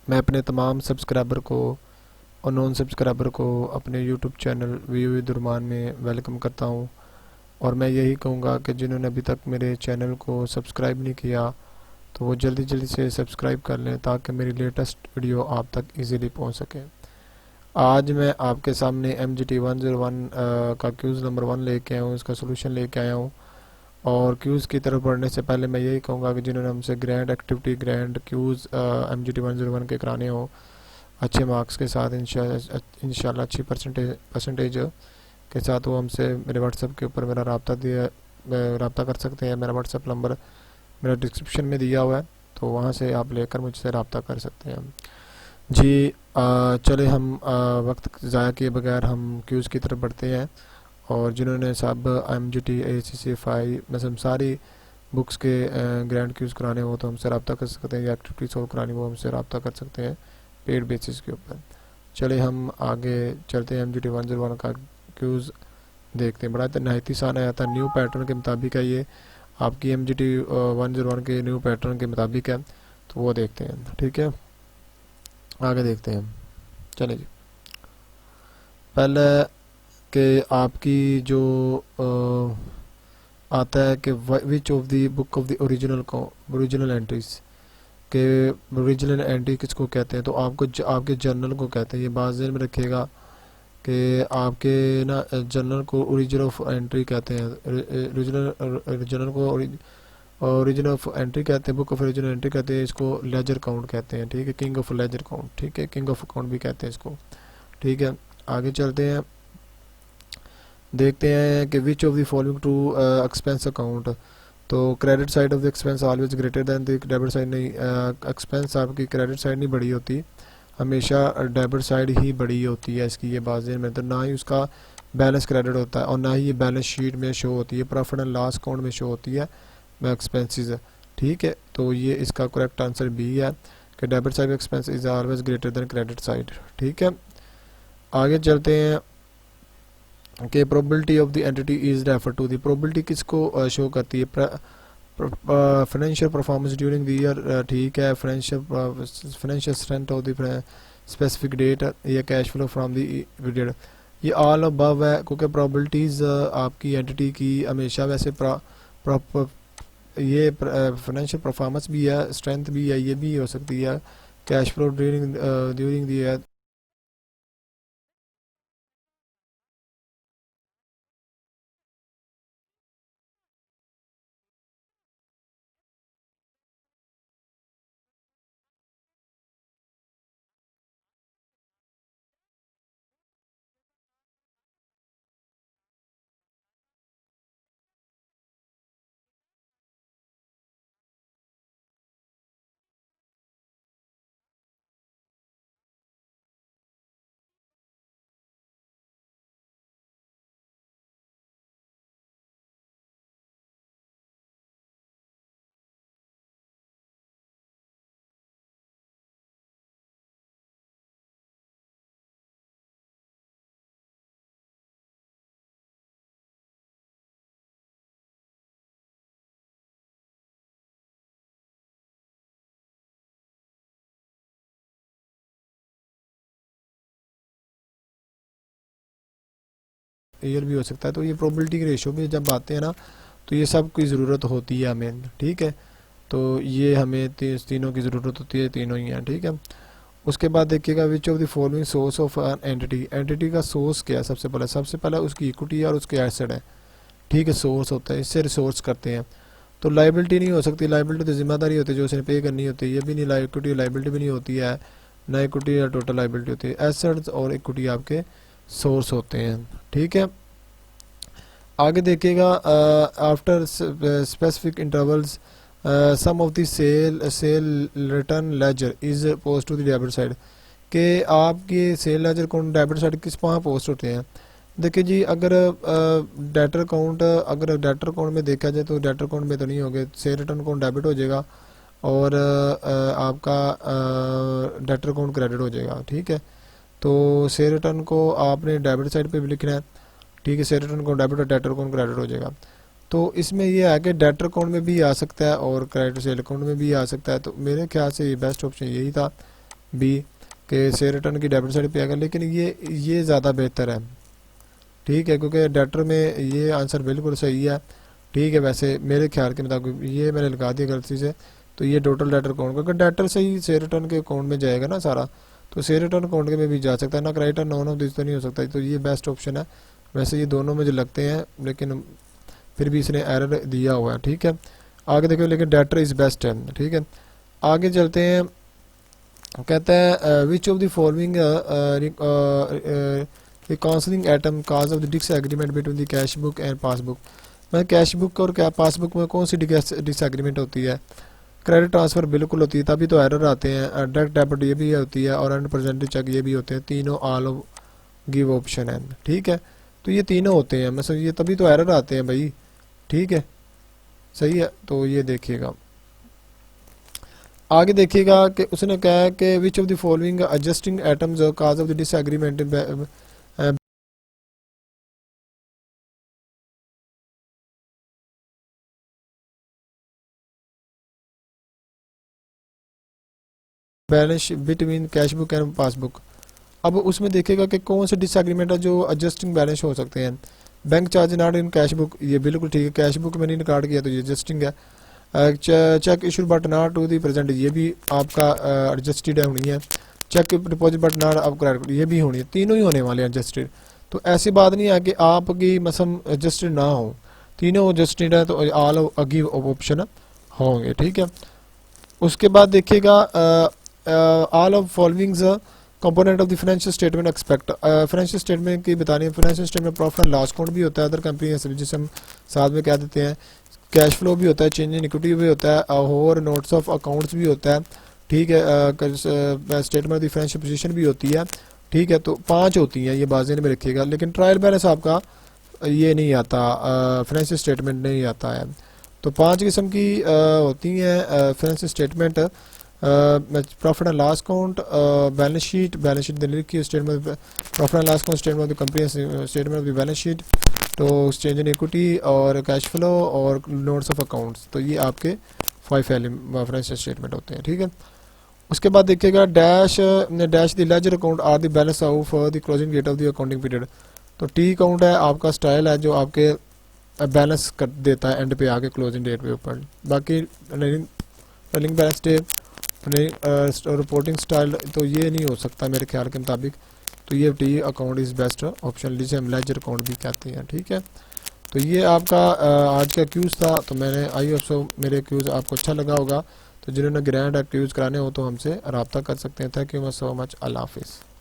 मैं अपने तमाम सब्सक्राइबर को और नॉन सब्सक्राइबर को अपने यूट्यूब चैनल व्यू विद रुमान में वेलकम करता हूं। और मैं यही कहूँगा कि जिन्होंने अभी तक मेरे चैनल को सब्सक्राइब नहीं किया तो वो जल्दी जल्दी से सब्सक्राइब कर लें ताकि मेरी लेटेस्ट वीडियो आप तक इजीली पहुंच सके। आज मैं आपके सामने MGT 101 का क्यूज़ नंबर 1 लेके आया हूँ, इसका सोल्यूशन लेके आया हूँ। और क्यूज़ की तरफ बढ़ने से पहले मैं यही कहूँगा कि जिन्होंने हमसे grand activity grand quiz MGT 101 के कराने हो अच्छे मार्क्स के साथ इंशाल्लाह अच्छी परसेंटेज के साथ, वो हमसे मेरे व्हाट्सएप के ऊपर मेरा रब्ता कर सकते हैं। मेरा व्हाट्सएप नंबर मेरा डिस्क्रिप्शन में दिया हुआ है, तो वहाँ से आप लेकर मुझसे रब्ता कर सकते हैं। जी चले हम वक्त ज़ाया किए बगैर हम क्यूज़ की तरफ बढ़ते हैं। और जिन्होंने सब MGT ACC FI मतलब सारी बुक्स के ग्रैंड क्यूज़ कराने हो तो हमसे रब्ता कर सकते हैं, या एक्टिविटी सॉल्व करानी हो हमसे रब्ता कर सकते हैं पेड बेसिस के ऊपर। चले हम आगे चलते हैं। MGT 101 का क्यूज़ देखते हैं। बड़ा नहायती आसान आया था, न्यू पैटर्न के मुताबिक है, ये आपकी MGT 101 के न्यू पैटर्न के मुताबिक है, तो वो देखते हैं। ठीक है, आगे देखते हैं। चले जी, पहले कि आपकी जो आता है कि which of the book of the original entries के ओरिजिनल एंट्री किसको कहते हैं, तो आपको आपके जर्नल को कहते हैं। ये बात ज़हन में रखिएगा कि आपके ना जर्नल को ओरिजिन ऑफ एंट्री कहते हैं। जर्नल को ओरिजिन ऑफ एंट्री कहते हैं, बुक ऑफ ओरिजिनल एंट्री कहते हैं, इसको लेजर काउंट कहते हैं। ठीक है, किंग ऑफ लेजर काउंट, ठीक है, किंग ऑफ अकाउंट भी कहते हैं इसको। ठीक है, आगे चलते हैं, देखते हैं कि which of the following to expense account. तो credit side of the expense always greater than the debit side. नहीं, एक्सपेंस आपकी क्रेडिट साइड नहीं बड़ी होती, हमेशा डेबिट साइड ही बड़ी होती है इसकी। ये बात में तो ना ही उसका बैलेंस क्रेडिट होता है और ना ही ये बैलेंस शीट में शो होती है, प्रॉफिट एंड लॉस अकाउंट में शो होती है एक्सपेंसेस। ठीक है, तो ये इसका करेक्ट आंसर बी है कि debit side expense is always greater than credit side. ठीक है, आगे चलते हैं कि probability of the entity is refer to the. Probability किसको शो करती है, financial performance during the year. ठीक है, financial strength of the specific date या cash flow from the period. ये ऑल अबव है क्योंकि प्रोबेबिलिटीज़ आपकी एंटिटी की हमेशा वैसे ये फाइनेंशियल परफॉर्मेंस भी है, स्ट्रेंथ भी है, ये भी हो सकती है cash flow during the year. Year भी हो सकता है। तो ये प्रोबेबिलिटी के रेशो में जब आते हैं ना तो ये सब की ज़रूरत होती है हमें। ठीक है, तो ये हमें तीनों की ज़रूरत होती है, तीनों ही हैं। ठीक है, उसके बाद देखिएगा विच of the following source of an entity. Entity का सोर्स क्या है, सबसे पहले उसकी इक्विटी और उसके एसेट है। ठीक है, सोर्स होता है, इससे रिसोर्स करते हैं। तो लाइबिलिटी नहीं हो सकती, लाइबिलिटी तो जिम्मेदारी होती है जो उसने पे करनी होती है, ये भी नहीं, इक्विटी लाइबिलिटी भी नहीं होती है, ना इक्विटी या टोटल लाइबिलिटी होती है। एसेट्स और इक्विटी आपके सोर्स होते हैं। ठीक है, आगे देखिएगा after specific intervals some of the sale return ledger is post to the debit side. कि आपके सेल लेजर कौन डेबिट साइड किस वहाँ पोस्ट होते हैं। देखिए जी, अगर डेटर अकाउंट में देखा जाए तो डेटर अकाउंट में तो नहीं होंगे, सेल रिटर्न अकाउंट डेबिट हो जाएगा और आपका डेटर अकाउंट क्रेडिट हो जाएगा। ठीक है, तो सेल रिटर्न को आपने डेबिट साइड पे भी लिखना है। ठीक है, सेल रिटर्न अकाउंट डेबिट और डेटर अकाउंट क्रेडिट हो जाएगा। तो इसमें यह है कि डेटर अकाउंट में भी आ सकता है और क्रेडिट सेल अकाउंट में भी आ सकता है। तो मेरे ख्याल से ये बेस्ट ऑप्शन यही था बी के से रिटर्न की डेबिट साइड पे आएगा, लेकिन ये ज़्यादा बेहतर है, ठीक है, क्योंकि डेटर में ये आंसर बिल्कुल सही है, ठीक है। वैसे मेरे ख्याल के मुताबिक ये मैंने लगा दिया गलती से, तो ये टोटल डेटर अकाउंट, क्योंकि डेटर से ही से रिटर्न के अकाउंट में जाएगा ना सारा, तो से रिटर्न अकाउंट के में भी जा सकता है ना, क्रेडिटर नॉन ऑफ दिस तो नहीं हो सकता, तो ये बेस्ट ऑप्शन है। वैसे ये दोनों मुझे लगते हैं, लेकिन फिर भी इसने एरर दिया हुआ है, ठीक है। आगे देखो, लेकिन डेटर इज़ बेस्ट है, ठीक है। आगे चलते हैं, कहता है which of the following reconciling item cause of the disagreement between the cash book and passbook. मतलब कैश बुक और क्या पासबुक में कौन सी डिसएग्रीमेंट होती है? क्रेडिट ट्रांसफ़र बिल्कुल होती है, तभी तो एरर आते हैं। डायरेक्ट डेबिट ये भी होती है, और एंड परसेंटेज चेक ये भी होते हैं, तीनों ऑल ऑफ गिव ऑप्शन है, ठीक है। तो ये तीनों होते हैं, मतलब ये तभी तो एरर आते हैं भाई, ठीक है, सही है। तो ये देखिएगा, आगे देखिएगा कि उसने कहा है कि which of the following adjusting atoms cause of the disagreement balance between cash book and passbook. अब उसमें देखेगा कि कौन से डिसएग्रीमेंट है जो एडजस्टिंग बैलेंस हो सकते हैं। Bank charge not in cash book, ये बिल्कुल ठीक है, कैश बुक में नहीं रिकॉर्ड किया तो ये एडजस्टिंग है। Cheque issue but not to the present, ये भी आपका एडजस्टेड होनी है। चेक डिपॉजिट बट नॉट आपका, ये भी होनी है, तीनों ही होने वाले हैं एडजस्टेड। तो ऐसी बात नहीं है कि आपकी मसम एडजस्टेड ना हो, तीनों एडजस्टेड है तो ऑल गिव ऑप्शन होंगे, ठीक है। उसके बाद देखिएगा all of followings component of the financial statement expect, financial statement की बतानी है। Financial statement profit and loss account भी होता है, अदर कंपनी जिसे हम साथ में कह देते हैं। कैश फ्लो भी होता है, चेंज इन इक्विटी भी होता है, और नोट्स ऑफ अकाउंट्स भी होता है, ठीक है। Statement of the financial position भी होती है, ठीक है। तो 5 होती हैं, ये बाज़ में रखिएगा। लेकिन ट्रायल बैलेंस आपका ये नहीं आता, फाइनेंशियल स्टेटमेंट नहीं आता है। तो 5 किस्म की होती हैं financial statement, profit and loss account, balance sheet लिखी, statement profit and loss account, statement of the company, statement of the balance sheet, तो चेंज इन इक्विटी और कैश फ्लो और नोट्स ऑफ अकाउंट्स। तो ये आपके 5 फाइनेंशियल स्टेटमेंट होते हैं, ठीक है। उसके बाद देखिएगा dash the ledger account are the balance of the closing date of the accounting period. तो टी अकाउंट है आपका स्टाइल है जो आपके बैलेंस कर देता है एंड पे आके क्लोजिंग डेट पे ऊपर। बाकी running balance day, reporting style तो ये नहीं हो सकता मेरे ख्याल के मुताबिक। तो ये T account is best option, जिसे हम लेजर अकाउंट भी कहते हैं, ठीक है। तो ये आपका आज का क्यूज़ था। तो मैंने आई होप सो मेरे क्यूज़ आपको अच्छा लगा होगा। तो जिन्होंने ग्रैंड क्यूज़ कराने हो तो हमसे रब्ता कर सकते हैं। थैंक यू सो मच, अल्लाह हाफिज़।